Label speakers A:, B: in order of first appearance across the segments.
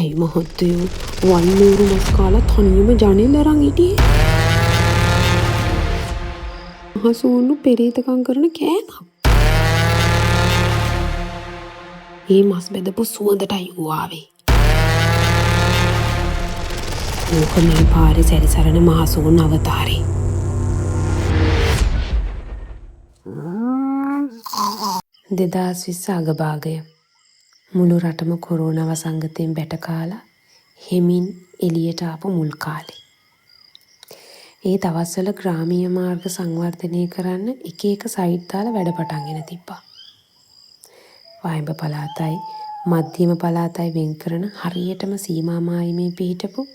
A: ඇයි මහත්තයෝ වල්ලූරු මස් කාලා තනියම ජනෙල් අරන් හිටියේ? මහසූන්නු පෙරේතකම් කරන කෑමක්. ඒ මස් බෙදපු සුවඳටයි ඌ ආවේ. ඕක මේ පාරේ සැරිසරන මහසූන් අවතාරේ. 2020 අගභාගය. මුළු රටම කොරෝනා වසංගතයෙන් බැට කාලා හෙමින් එළියට ආපු මුල් කාලේ. ඒ දවස්වල ග්‍රාමීය මාර්ග සංවර්ධනය කරන්න එක එක සයිට් දාලා වැඩ පටන් ගෙන තිබ්බා. වායඹ පළාතයි මධ්‍යම පළාතයි වෙන් කරන හරියටම සීමා මායිමේ පිහිටපු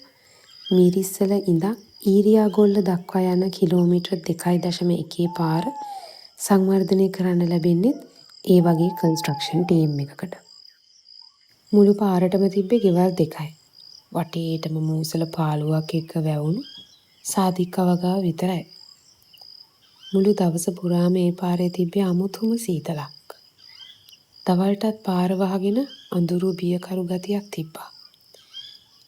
A: මිරිස්සල ඉඳන් ඊරියාගොල්ල දක්වා යන කිලෝමීටර් 2.1 පාර සංවර්ධනය කරන්න ලැබෙන්නේ ඒ වගේ කන්ස්ට්‍රක්ෂන් ටීම් එකකට. මුළු පාරටම තිබ්බේ ගෙවල් 2යි. වටේටම මූසල පාළුවක් එක්ක වැවුණු සාදික වගාව විතරයි. මුළු දවස පුරාම මේ පාරේ තිබ්බේ අමුතුම සීතලක්. දවල්ටත් පාර වහගෙන අඳුරු බියකරු ගතියක් තිබ්බා.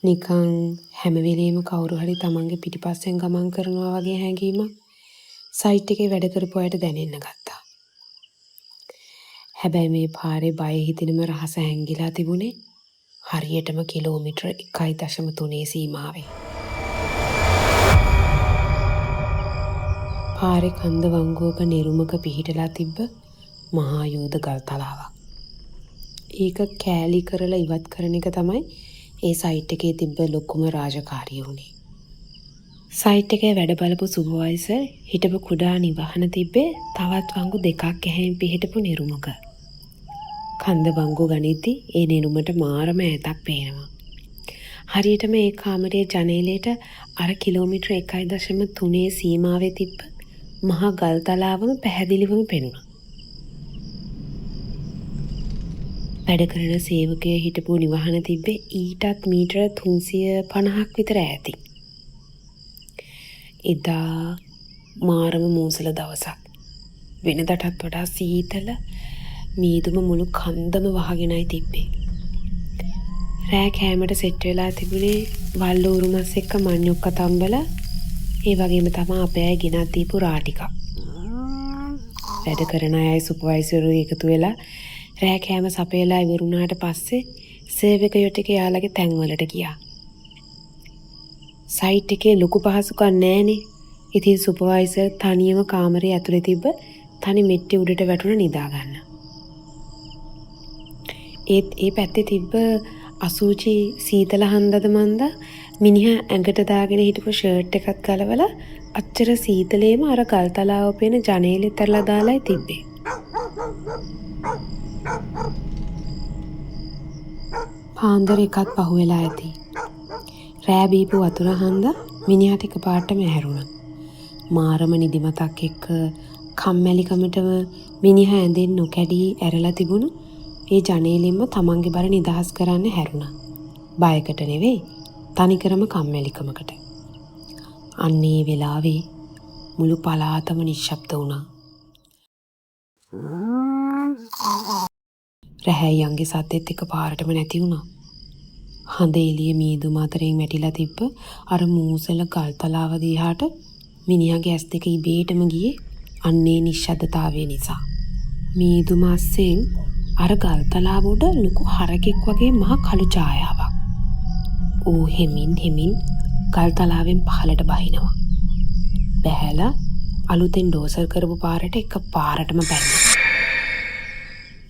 A: නිකන් හැම වෙලේම කවුරු හරි තමන්ගේ පිටිපස්සෙන් ගමන් කරනවා වගේ හැඟීමක් සයිට් එකේ වැඩ කරපු අයට දැනෙන්න ගත්තා. හැබැයි මේ පාරේ බය හිතෙනම රහස හැංගිලා තිබුණේ හරියටම කිලෝමීටර් 1.3 සීමාවේ. පාරේ කන්ද වංගුවක නිරුමක පිහිටලා තිබ්බ මහා යෝධ ගල් තලාවක්. ඒක කෑලි කරලා ඉවත් කරන එක තමයි ඒ සයිට් එකේ තිබ්බ ලොකුම රාජකාරිය වුණේ. සයිට් එකේ වැඩ බලපු සුපර්වයිසර් හිටපු කුඩා නිවහන තිබ්බේ තවත් වංගු 2ක් ඇහැෙන් පිහිටපු නිරුමක. කන්ද වංගු ගනිද්දි ඒ නිරුමට මාරම ඈතක් පේනවා. හරියටම ඒ කාමරයේ ජනේලයට අර කිලෝමීටර් 1.3 සීමාවේ තිබ්බ මහා ගල් තලාවම පැහැදිලිවම පෙනුණා. වැඩ කරන සේවකයෙ හිටපු නිවහන තිබ්බේ ඊටත් මීටර 350ක් විතර ඈතින්. එදා මාරම මූසල දවසක්. වෙනදටත් වඩා සීතල මීදුම මුළු කන්දම වහගෙනයි තිබ්බේ. රෑ කෑමට සෙට් වෙලා තිබුණේ වල්ලූරු මස් එක්ක මඤ්ඤොක්ක තම්බලා ඒ වගේම තමයි අපේ අය ගෙනත් දීපු රා ටිකක්. වැඩ කරන අයයි සුපර්වයිසර්වරු එකතු වෙලා රෑ කෑම සපයලා ඉවරුණාට පස්සේ සේවකයෝ ටික යාළගේ තැන්වලට ගියා. සයිට් එකේ ලොකු පහසුකම් නැහනේ. ඉතින් සුපර්වයිසර් තනියම කාමරේ ඇතුලේ තිබ්බ තනි මෙට්ටේ උඩට වැටුණ නිදා ගන්න. ඒ පැත්තේ තිබ්බ අසූචි සීතල හන්දද මන්ද මිනිහා ඇඟට දාගෙන හිටපු ෂර්ට් එකත් ගලවලා අච්චර සීතලේම අර ගල්තලාව පේන ජනේලෙ තරලා දාලායි තිබ්බේ. පාන්දර එකත් පහුවෙලා ඇති. රෑ බීපු වතුර හන්දා මිනිහට එකපාරටම ඇහැරුණා. මාරම නිදිමතක් එක්ක කම්මැලිකමටම මිනිහා ඇඳෙන් නොකැඩී ඇරලා තිබුණු ඒ ජනේලෙන්ම තමන්ගේ බර නිදහස් කරන්න හැරුණා. බයකට නෙවෙයි, තනිකරම කම්මැලිකමකට. අන්නේ වෙලාවේ මුළු පළාතම නිශ්ශබ්ද වුණා. රැහැයියන්ගේ සද්දෙත් එකපාරටම නැති වුණා. හඳ එළිය මීදුම අතරින් වැටිලා තිබ්බ අර මූසල ගල් තලාව දිහාට මිනිහාගේ ඇස් දෙක ඉබේටම ගියේ අන්නේ නිශ්ශබ්දතාවය නිසා. මීදුම අස්සෙන් අර ගල් තලාව උඩ ලොකු හරකෙක් වගේ මහ කළු ඡායාවක්. ඌ හෙමින් ගල් තලාවෙන් පහළට බහිනවා. බැහැලා අලුතෙන් ඩෝසර් කරපු පාරට එකපාරටම බැන්නා.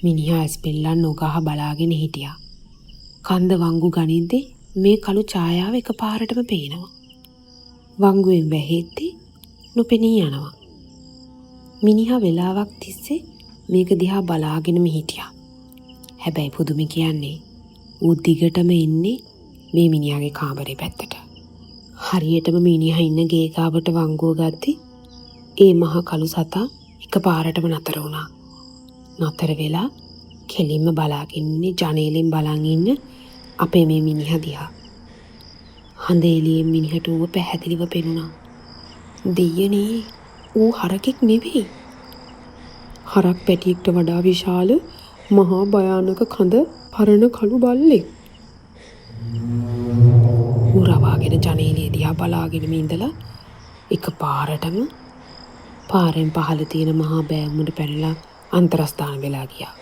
A: මිනිහා ස්පෙල්ලන් නොගහ බලාගෙන හිටියා. කන්ද වංගු ගනිද්දි මේ කළු ඡායාව එකපාරටම පේනවා. වංගුවෙන් වැහෙද්දි නොපෙනී යනවා. මිනිහා වෙලාවක් තිස්සේ මේක දිහා බලාගෙනම හිටියා. හැබැයි පුදුම කියන්නේ ඌ දිගටම ඉන්නේ මේ මිනිහාගේ කාමරේ පැත්තට. හරියටම මිනිහා ඉන්න ගේ ගාවට වංගුව ගද්දි ඒ මහ කළු සතා එකපාරටම නතර වුණා. නතර වෙලා කෙලින්ම බලාගෙන ඉන්නේ ජනේලෙන් බලන් ඉන්න අපේ මේ මිනිහා දිහා. හඳ එළියෙන් මිනිහට ඌව පැහැදිලිව පෙනුණා. දෙයනේ ඌ හරකෙක් නෙවෙයි. හරක් පැටියෙක්ට වඩා විශාල මහා භයානක කඳ පරණ කළු බල්ලෙක්. මුරවාගෙන ජනේලේ දිහා බලාගෙනම ඉඳලා එක පාරටම පාරෙන් පහළ තියෙන මහා බෑවුමට පැනලා අන්තරස්ථාන වෙලා ගියා.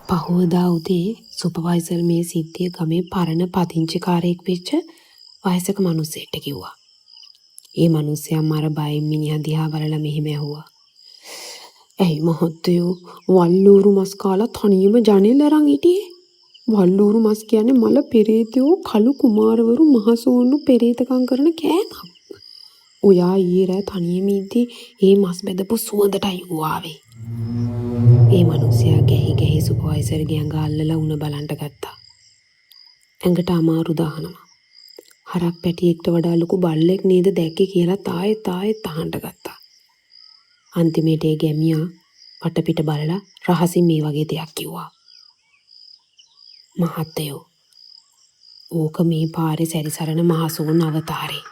A: පහුවදා උදේ සුපර්වයිසර් මේ සිද්ධිය ගමේ පරණ පදිංචිකාරයෙක් වෙච්ච වයසක මිනිස්සෙක්ට කිව්වා. ඒ මිනිස්සයා මර බයෙන් මිනිහා දිහා බලලා මෙහෙම ඇහුවා. "ඇයි මහත්තයෝ වල්ලూరు මස් කාලා තනියම ජනෙල් අරන් හිටියේ? වල්ලూరు මස් කියන්නේ මල පෙරේතයෝ කළු කුමාරවරු මහසෝන්නු පෙරේතකම් කරන කෑමක්. ඔයා ඊයේ රෑ තනියම ඉද්දි ඒ මස් බෙදපු සුවඳටයි ආවේ." ඒ මිනිස්සයා ගැහි සුපර්වයිසර්ගේ ඇඟ අල්ලලා උණ බලන්න ගත්තා. ඇඟට අමාරු දානවා. හරක් පැටියෙක්ට වඩා ලොකු බල්ලෙක් නේද දැක්කේ කියලා තායෙත් අහන්න ගත්තා. අන්තිමේට ඒ ගැමියා වටපිට බලලා රහසින් මේ වගේ දෙයක් කිව්වා. "මහත්තයෝ, ඕක මේ පාරේ සැරිසරන මහසෝන් අවතාරේ.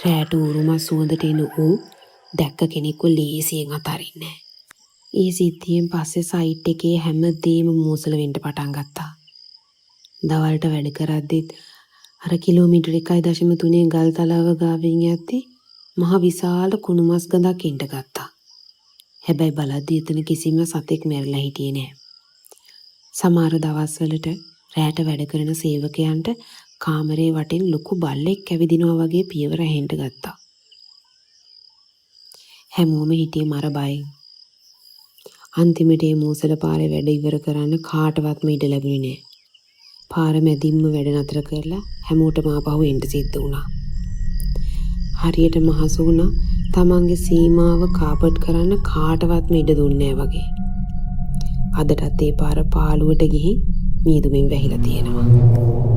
A: රැට උරුමස් සුවඳට එන ඌ දැක්ක කෙනෙක්ව ලේසියෙන් අතාරින්නේ නැහැ." ඒ සිද්ධියෙන් පස්සේ සයිට් එකේ හැමදේම මෝසල වෙන්න පටන් ගත්තා. දවල්ට වැඩ කරද්දිත් අර කිලෝමීටර් 1.3 ගල් තලාව ගාවින් යද්දී මහ විශාල කුණු මස් ගඳක් එන්න ගත්තා. හැබැයි බලද්දී එතන කිසිම සතෙක් මැරිලා හිටියේ නෑ. සමහර දවස්වලට රැට වැඩ කරන සේවකයන්ට කාමරේ වටෙන් ලොකු බල්ලෙක් ඇවිදිනවා වගේ පියවර ඇහෙන්න ගත්තා. හැමෝම හිටියේ මර බයෙන්. අන්තිමට මේ මෝසල පාරේ වැඩ ඉවර කරන්න කාටවත්ම ඉඩ ලැබුණේ නෑ. පාර මැදින්ම වැඩ නතර කරලා හැමෝටම ආපහු එන්න සිද්ධ වුණා. හරියට මහසෝනා තමන්ගේ සීමාව කාපට් කරන්න කාටවත්ම ඉඩ දුන්නේ නෑ වගේ. අදටත් ඒ පාර පාළුවට ගිහින් මීදුමින් වැහිලා තියෙනවා.